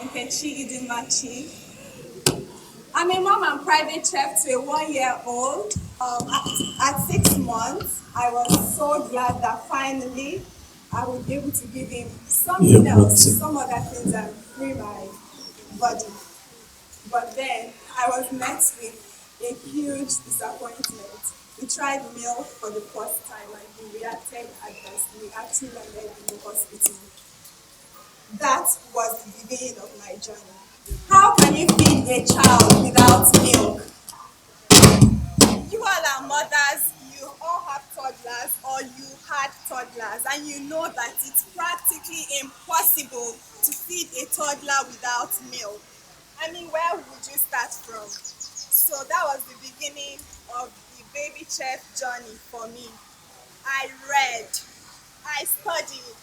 Nkechi Idimachi. I'm a mom and private chef to a 1 year old. At 6 months, I was so glad that finally I would be able to give him something else, some other things and free my body. But then I was met with a huge disappointment. We tried milk for the first time and he reacted adversely. We actually landed in the hospital. That was the beginning of my journey. How can you feed a child without milk? You all are mothers, you all have toddlers or you had toddlers, and you know that it's practically impossible to feed a toddler without milk. I mean, where would you start from? So that was the beginning of the baby chef journey for me. I read, I studied,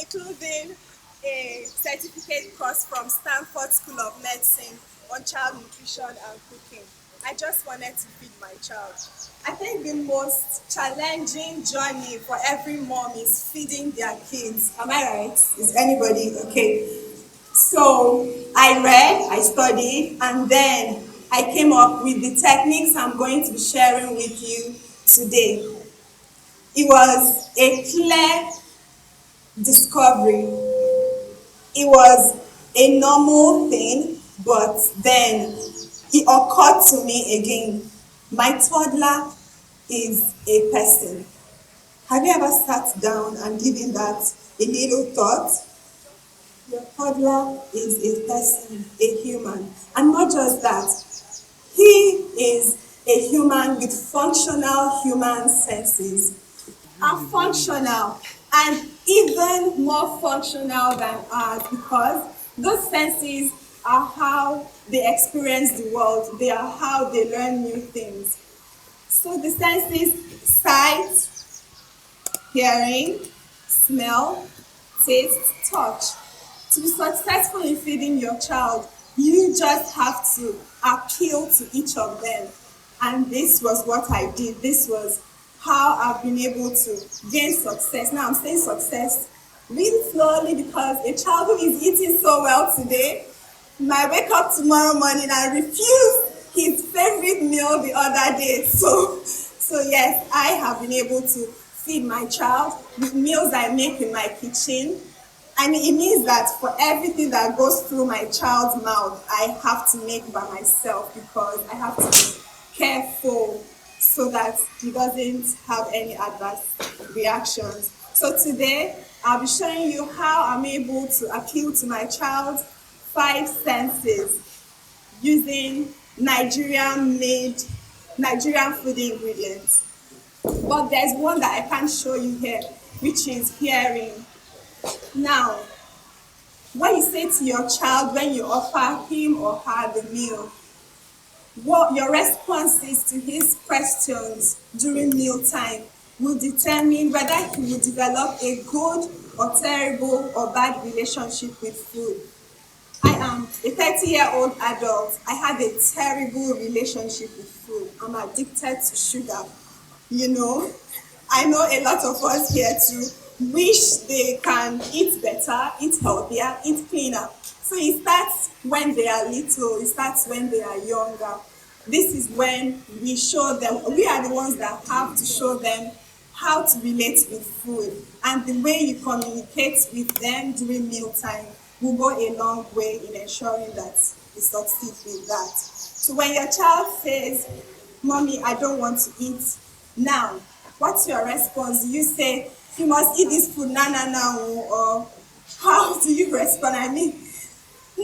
including a certificate course from Stanford School of Medicine on child nutrition and cooking. I just wanted to feed my child. I think the most challenging journey for every mom is feeding their kids. Am I right? Is anybody okay? So I read, I studied, and then I came up with the techniques I'm going to be sharing with you today. It was a clear discovery. It was a normal thing, but then it occurred to me again. My toddler is a person. Have you ever sat down and given that a little thought? Your toddler is a person, a human. And not just that, he is a human with functional human senses. Are functional and even more functional than ours because those senses are how they experience the world, they are how they learn new things. So the senses sight, hearing, smell, taste, touch. To be successful in feeding your child, you just have to appeal to each of them. And this was what I did. This was how I've been able to gain success. Now I'm saying success really slowly because a child who is eating so well today might wake up tomorrow morning and refuse his favorite meal the other day. So yes, I have been able to feed my child with meals I make in my kitchen. I mean, it means that for everything that goes through my child's mouth, I have to make by myself because I have to be careful so that he doesn't have any adverse reactions. So today, I'll be showing you how I'm able to appeal to my child's five senses using Nigerian food ingredients. But there's one that I can't show you here, which is hearing. Now, what you say to your child when you offer him or her the meal, what your response is to his questions during mealtime will determine whether he will develop a good or terrible or bad relationship with food. I am a 30-year-old adult. I have a terrible relationship with food. I'm addicted to sugar. You know, I know a lot of us here too wish they can eat better, eat healthier, eat cleaner. So it starts when they are little, it starts when they are younger. This is when we show them, we are the ones that have to show them how to relate with food. And the way you communicate with them during mealtime will go a long way in ensuring that you succeed with that. So when your child says, Mommy, I don't want to eat now, what's your response? Do you say, you must eat this food now, or how do you respond? I mean, no,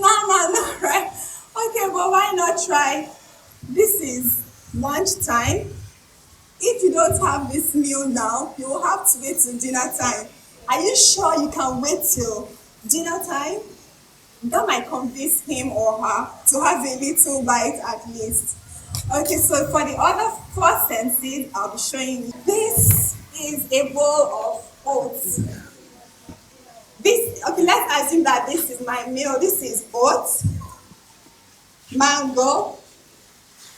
right? Okay, but why not try? This is lunchtime. If you don't have this meal now, you will have to wait till dinner time. Are you sure you can wait till dinner time? That might convince him or her to have a little bite at least. Okay, so for the other four senses, I'll be showing you. This is a bowl of oats. Okay, let's assume that this is my meal. This is oats, mango,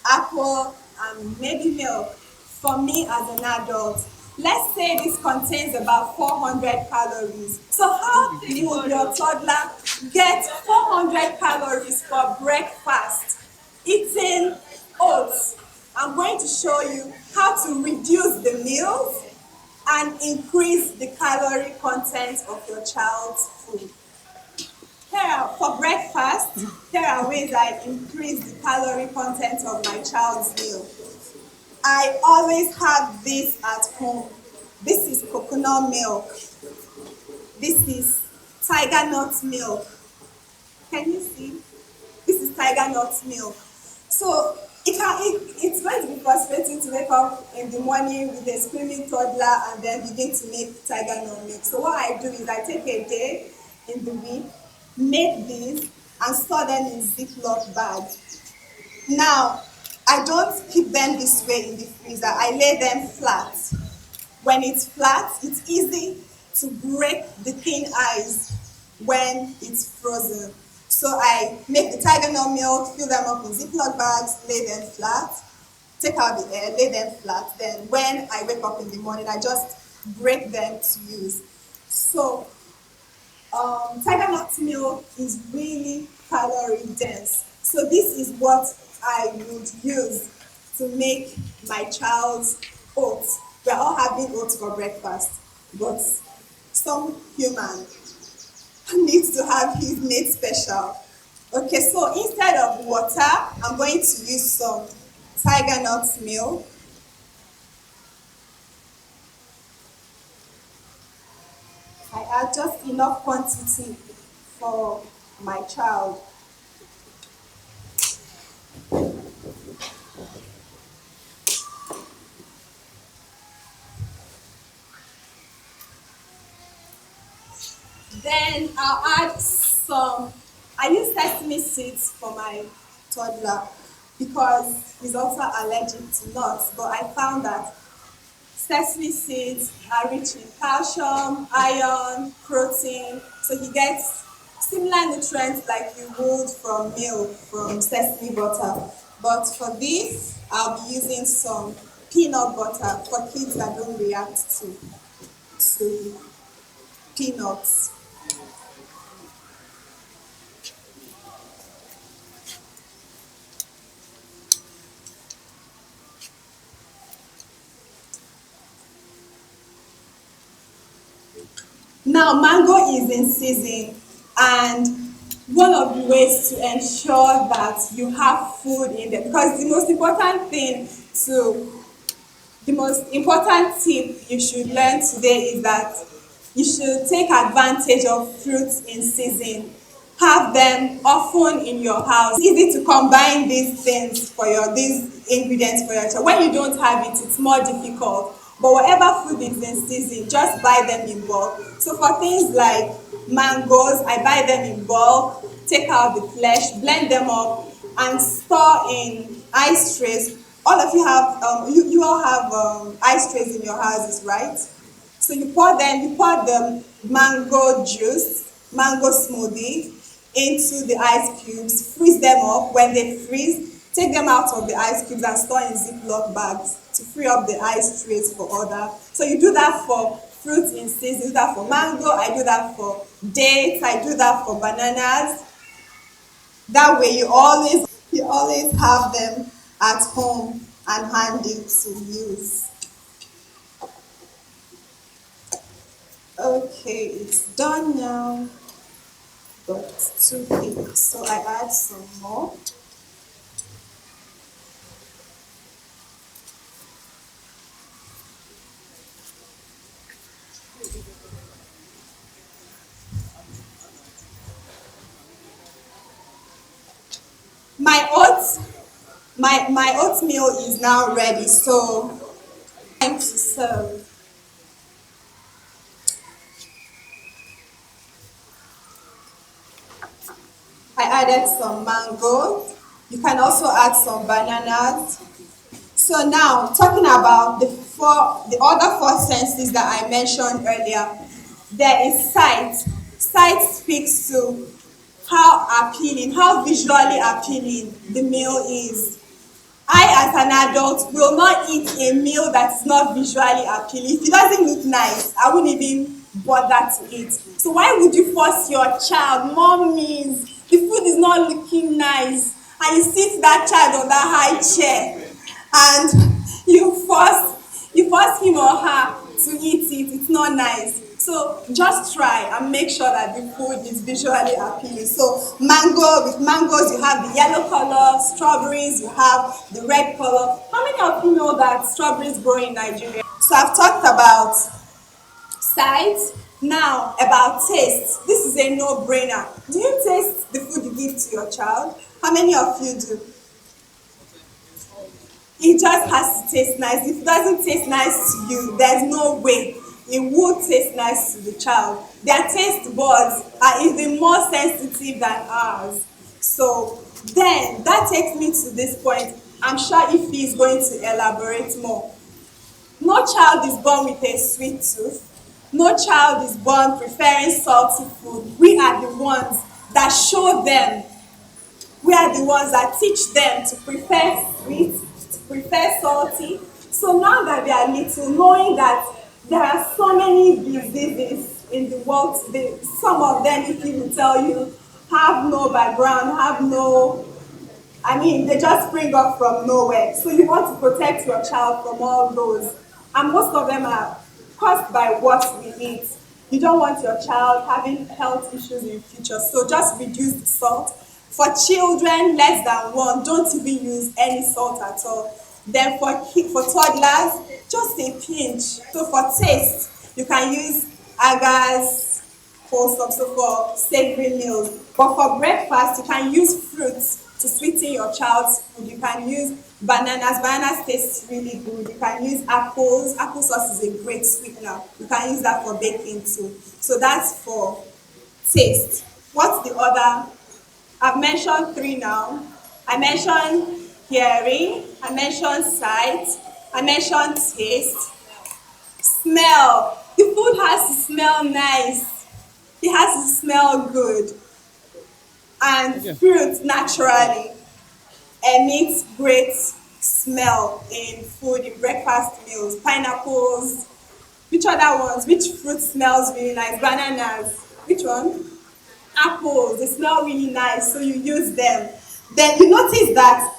apple, and maybe milk. For me as an adult, Let's say this contains about 400 calories. So how would your toddler get 400 calories for breakfast? Eating oats. I'm going to show you how to reduce the meals and increase the calorie content of your child's food. For breakfast, here are ways I increase the calorie content of my child's meal. I always have this at home. This is coconut milk. This is tiger nut milk. Can you see? This is tiger nut milk. So it's going to be frustrating to wake up in the morning with a screaming toddler and then begin to make tiger nut milk. So what I do is I take a day in the week, make these, and store them in Ziploc bags. Now, I don't keep them this way in the freezer. I lay them flat. When it's flat, it's easy to break the thin ice when it's frozen. So I make the tiger nut milk, fill them up in Ziploc bags, lay them flat, take out the air, lay them flat. Then when I wake up in the morning, I just break them to use. So tiger nut milk is really calorie dense. So this is what I would use to make my child's oats. We're all having oats for breakfast, but some human needs to have his made special. Okay, so instead of water, I'm going to use some tiger nut milk. I add just enough quantity for my child. Then I'll add I use sesame seeds for my toddler because he's also allergic to nuts. But I found that sesame seeds are rich in calcium, iron, protein, so he gets similar nutrients like you would from milk, from sesame butter. But for this, I'll be using some peanut butter for kids that don't react to peanuts. Now, mango is in season, and one of the ways to ensure that you have food in there, because the most important tip you should learn today is that you should take advantage of fruits in season. Have them often in your house. It's easy to combine these ingredients for your child. When you don't have it, it's more difficult. But whatever food is in season, just buy them in bulk. So for things like mangoes, I buy them in bulk, take out the flesh, blend them up, and store in ice trays. All of you have, you all have ice trays in your houses, right? So you pour the mango juice, mango smoothie into the ice cubes, freeze them up. When they freeze, take them out of the ice cubes and store in Ziploc bags to free up the ice trays for other. So you do that for fruits in season, you do that for mango, I do that for dates, I do that for bananas. That way you always have them at home and handy to use. Okay, it's done now, but too thick, so I add some more. My oats, my oatmeal is now ready, so time to serve. I added some mango. You can also add some bananas. So now, talking about the other four senses that I mentioned earlier, there is sight. Sight speaks to how visually appealing the meal is. I, as an adult, will not eat a meal that is not visually appealing. If it doesn't look nice, I wouldn't even bother to eat. So why would you force your child, mommies, the food is not looking nice, and you sit that child on that high chair, and you force him or her to eat it. It's not nice. So just try and make sure that the food is visually appealing. So mango, with mangoes you have the yellow color, strawberries you have the red color. How many of you know that strawberries grow in Nigeria? So I've talked about size. Now about taste. This is a no-brainer. Do you taste the food you give to your child? How many of you do? It just has to taste nice. If it doesn't taste nice to you, there's no way it will taste nice to the child. Their taste buds are even more sensitive than ours. So then that takes me to this point. I'm sure if he's going to elaborate more. No child is born with a sweet tooth. No child is born preferring salty food. We are the ones that show them, we are the ones that teach them to prefer sweet, to prefer salty. So now that they are little, knowing that there are so many diseases in the world today, some of them, if you will tell you, have no background, have no, I mean, they just spring up from nowhere. So you want to protect your child from all those. And most of them are caused by what we eat. You don't want your child having health issues in the future. So just reduce the salt. For children less than one, don't even use any salt at all. Then for toddlers, just a pinch. So for taste, you can use agars, wholesome, so for savory meals. But for breakfast, you can use fruits to sweeten your child's food. You can use bananas. Bananas taste really good. You can use apples. Apple sauce is a great sweetener. You can use that for baking too. So that's for taste. What's the other? I've mentioned three now. I mentioned hearing. I mentioned sight. I mentioned taste. Smell. The food has to smell nice. It has to smell good. And Okay. fruit naturally emits great smell in food, in breakfast meals. Pineapples. Which other ones? Which fruit smells really nice? Bananas. Which one? Apples. They smell really nice, so you use them. Then you notice that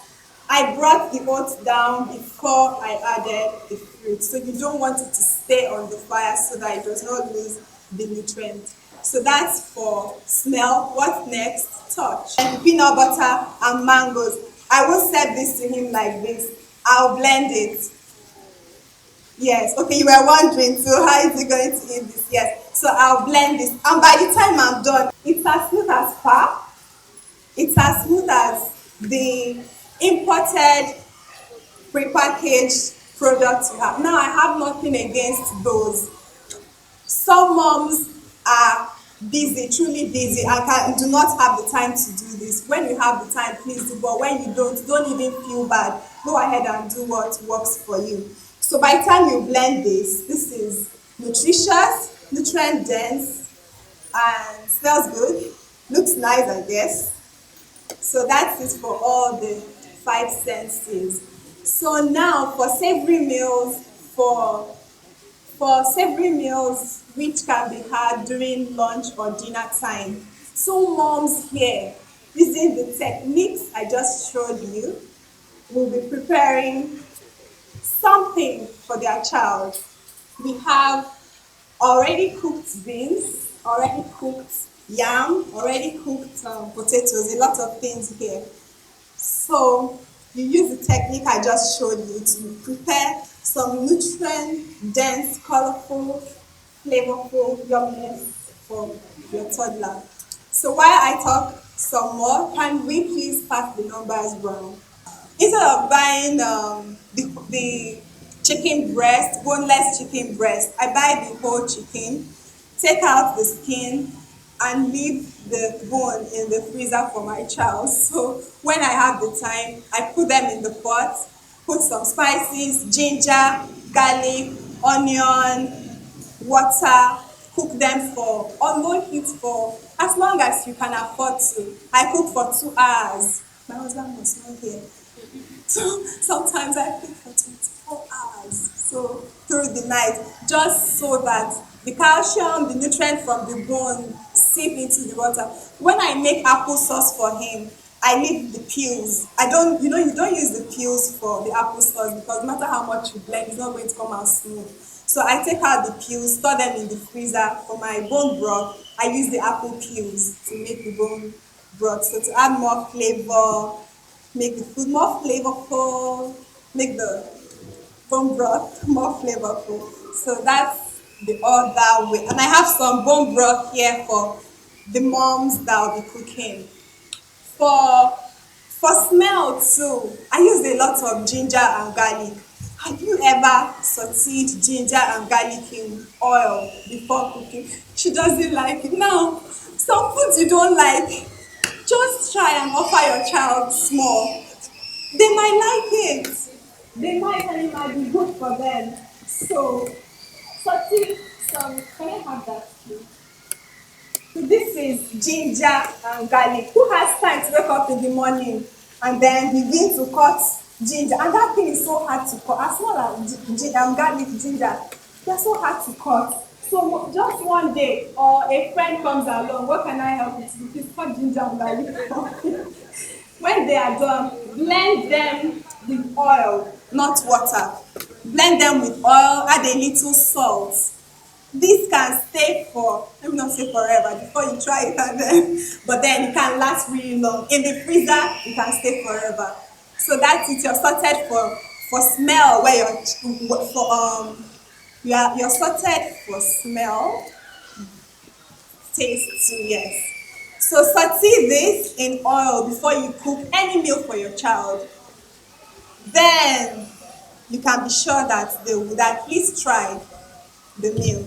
I brought the oats down before I added the fruit. So you don't want it to stay on the fire so that it does not lose the nutrient. So that's for smell. What next? Touch. And peanut butter and mangoes. I will serve this to him like this. I'll blend it. Yes, okay, you were wondering, so how is he going to eat this? Yes, so I'll blend this, and by the time I'm done, it's as smooth as pap, it's as smooth as the imported prepackaged products you have. Now, I have nothing against those. Some moms are busy, truly busy, and do not have the time to do this. When you have the time, please do, but when you don't even feel bad. Go ahead and do what works for you. So by the time you blend this is nutritious, nutrient dense, and smells good, looks nice, I guess. So that's it for all the five senses. So now for savory meals which can be had during lunch or dinner time. So moms here, using the techniques I just showed you, will be preparing something for their child. We have already cooked beans, already cooked yam, already cooked potatoes, a lot of things here. So you use the technique I just showed you to prepare some nutrient dense, colorful, flavorful yumminess for your toddler. So while I talk some more, can we please pass the numbers round? Instead of buying the chicken breast, boneless chicken breast, I buy the whole chicken, take out the skin, and leave the bone in the freezer for my child. So when I have the time, I put them in the pot, put some spices, ginger, garlic, onion, water, cook them for on low heat for as long as you can afford to. I cook for 2 hours. My husband was not here. So sometimes I cook for 24 hours. So through the night, just so that the calcium, the nutrient from the bone seep into the water. When I make applesauce for him, I leave the peels. I don't, you don't use the peels for the applesauce because no matter how much you blend, it's not going to come out smooth. So I take out the peels, store them in the freezer. For my bone broth, I use the apple peels to make the bone broth. So to add more flavor, make the food more flavorful, make the bone broth more flavorful. So that's the other way. And I have some bone broth here for the moms that will be cooking. For smell too, I use a lot of ginger and garlic. Have you ever sauteed ginger and garlic in oil before cooking? She doesn't like it. Now, some foods you don't like, just try and offer your child small. They might like it. They might, and it might be good for them. So, saute some. Can I have that, please? So this is ginger and garlic. Who has time to wake up in the morning and then begin to cut ginger? And that thing is so hard to cut. As well as garlic, ginger, they're so hard to cut. So just one day, or a friend comes along, what can I help you to do? Please cut ginger and garlic for me. When they are done, blend them with oil, not water. Blend them with oil, add a little salt. This can stay for, let me not say forever before you try it and then, but then it can last really long. In the freezer, it can stay forever. So that's it. You're sorted for smell where you're sorted for smell, taste too, yes. So saute this in oil before you cook any meal for your child. Then you can be sure that they would at least try the meal.